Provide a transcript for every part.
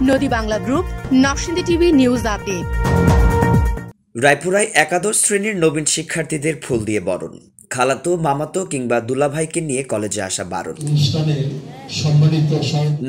নদী Bangla group, Narsingdi TV news update. রায়পুরায় একাদশ শ্রেণীর নবীন শিক্ষার্থীদের ফুল দিয়ে বরণ। খালাতো, মামাতো কিংবা দুলাভাইকে নিয়ে কলেজে আসা বারণ।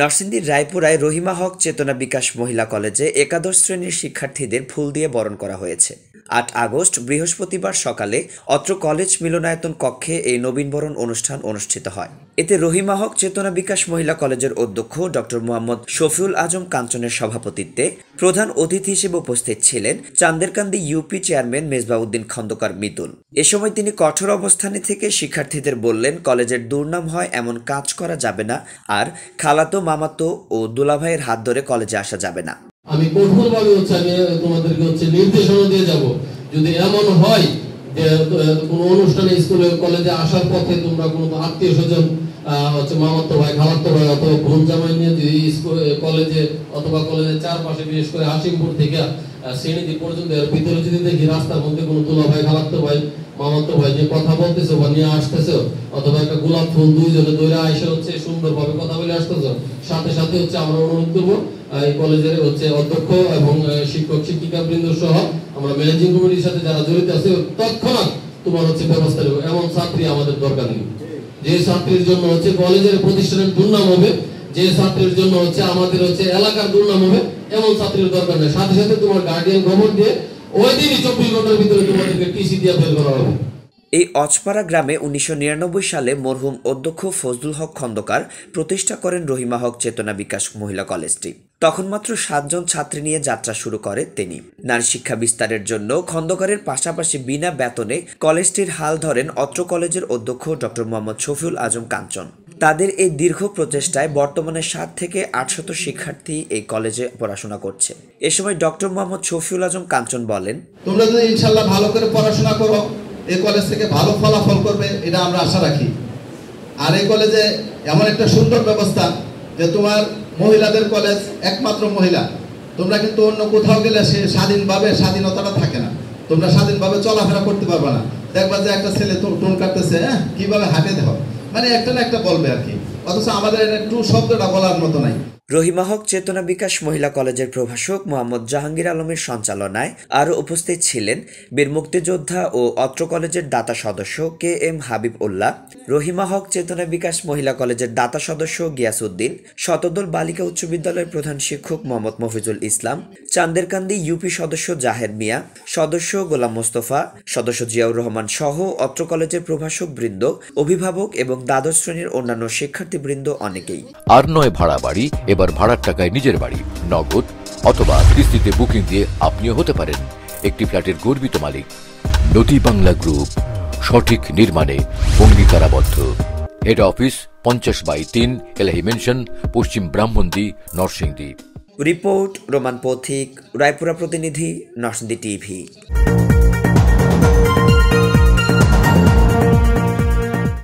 নরসিংদীর রায়পুরায় রহিমা হক চেতনা বিকাশ মহিলা কলেজে একাদশ শ্রেণীর শিক্ষার্থীদের ফুল দিয়ে বরণ করা হয়েছে। ৮ আগস্ট বৃহস্পতিবার সকালে অত্র কলেজ মিলনায়তন কক্ষে এই নবীনবরণ অনুষ্ঠান অনুষ্ঠিত হয়। এতে রহিমা হক চেতনা বিকাশ মহিলা কলেজের অধ্যক্ষ ডক্টর মোহাম্মদ শফিউল আজম কাঞ্চনের সভাপতিত্বে প্রধান অতিথি হিসেবে উপস্থিত ছিলেন চান্দেরকান্দি ইউপি চেয়ারম্যান মেজবাউদ্দিন খন্দকার মিতুল। এ সময় তিনি কঠোর অবস্থানে থেকে শিক্ষার্থীদের বললেন, কলেজের দুর্নাম হয় এমন কাজ করা যাবে না, আর খালাতো, মামাতো ও দুলাভাইয়ের হাত ধরে কলেজে আসা যাবে না। আমি কঠোরভাবে আমি তোমাদেরকে নির্দেশনা দিয়ে যাব, যদি এমন হয় যে কোনো অনুষ্ঠানে স্কুলে কলেজে আসার পথে তোমরা কোনো আত্মীয় স্বজন মামাতো ভাই, খালাতো ভাই অথবা বোন জামাই নিয়ে যদি কলেজে অথবা কলেজের চারপাশে বিশেষ করে হাসিমপুর থেকে শ্রেণীতে পর্যন্ত এর ভিতরে যদি দেখি রাস্তার মধ্যে কোনো দুলা ভাই, খালাতো ভাই, মামাতো ভাই নিয়ে কথা বলতেছো বা নিয়ে আসতেছো, অথবা একটা গোলাপ ফুল দুইজনে দৈরা এসে সুন্দরভাবে কথা বলে আসতেছো, সাথে সাথে আমরা অনুরোধ করবো এই কলেজের অধ্যক্ষ এবং শিক্ষক শিক্ষিকা বৃন্দ সহ আমরা ম্যানেজিং কমিটির সাথে যারা জড়িত আছে তৎক্ষণাৎ তোমার ব্যবস্থা নেব। এমন ছাত্রী আমাদের দরকার নেই, যে ছাত্রীর জন্য কলেজের প্রতিষ্ঠানের দুর্নাম হবে, যে ছাত্রীর জন্য আমাদের এলাকার দুর্নাম হবে, এমন ছাত্রীর দরকার নেই। সাথে সাথে তোমার গার্ডিয়ান খবর দিয়ে ওই দিনই 24 ঘন্টার ভিতরে তোমাদেরকে টিসি দিয়ে বের করা হবে। এই অজপাড়া গ্রামে 1999 সালে মরহুম অধ্যক্ষ ফজলুল হক খন্দকার প্রতিষ্ঠা করেন রহিমা হক চেতনা বিকাশ মহিলা কলেজটি। তখন মাত্র 7 জন ছাত্রী নিয়ে যাত্রা শুরু করে তিনি। নারী শিক্ষা বিস্তারের জন্য খন্দকারের পাশাপাশি বিনা বেতনে কলেজটির হাল ধরেন অত্র কলেজের অধ্যক্ষ ডক্টর মোহাম্মদ শফিউল আজম কাঞ্চন। তাদের এই দীর্ঘ প্রচেষ্টায় বর্তমানে 7 থেকে 800 শিক্ষার্থী এই কলেজে পড়াশোনা করছে। এ সময় ডক্টর মোহাম্মদ শফিউল আজম কাঞ্চন বলেন, তোমরা যদি ইনশাআল্লাহ ভালো করে পড়াশোনা করো, এই কলেজ থেকে ভালো ফলাফল করবে, এটা আমরা আশা রাখি। আর এই কলেজে এমন একটা সুন্দর ব্যবস্থা যে তোমার মহিলাদের কলেজ, একমাত্র মহিলা, তোমরা কিন্তু অন্য কোথাও গেলে সে স্বাধীনতাটা থাকে না, তোমরা স্বাধীনভাবে চলাফেরা করতে পারবে না। দেখবা যে একটা ছেলে টোন কাটতেছে, কিভাবে হাঁটে দেখো, মানে একটা না একটা বলবে আর কি, অথচ আমাদের একটু শব্দটা বলার মতো নাই। রহিমা হক চেতনা বিকাশ মহিলা কলেজের প্রভাষক মোহাম্মদ জাহাঙ্গীর আলমের সঞ্চালনায় আরও উপস্থিত ছিলেন বীর মুক্তিযোদ্ধা ও অত্র কলেজের দাতা সদস্য KM হাবিব উল্লাহ, রহিমা হক চেতনা বিকাশ মহিলা কলেজের দাতা সদস্য গিয়াসউদ্দিন, শতদল বালিকা উচ্চ বিদ্যালয়ের প্রধান শিক্ষক মোহাম্মদ মফিজুল ইসলাম, চান্দেরকান্দি ইউপি সদস্য জাহের মিয়া, সদস্য গোলাম মোস্তফা, সদস্য জিয়াউর রহমান সহ অত্র কলেজের প্রভাষক বৃন্দ, অভিভাবক এবং দ্বাদশ শ্রেণীর অন্যান্য শিক্ষার্থীবৃন্দ অনেকেই। আর নয় ভাড়া বাড়ি, এবার ভাড়ার টাকায় নিজের বাড়ি, নগদ অথবা কিস্তিতে বুকিং দিয়ে আপনিও হতে পারেন একটি ফ্ল্যাটের গর্বিত মালিক। নদী বাংলা গ্রুপ, সঠিক নির্মাণে অঙ্গীকারাবদ্ধ। হেড অফিস 50/3 এলাহি মেনশন, পশ্চিম ব্রাহ্মণদী, নরসিংদী। রিপোর্ট রোমান পথিক, রায়পুরা প্রতিনিধি, নরসিংদী টিভি।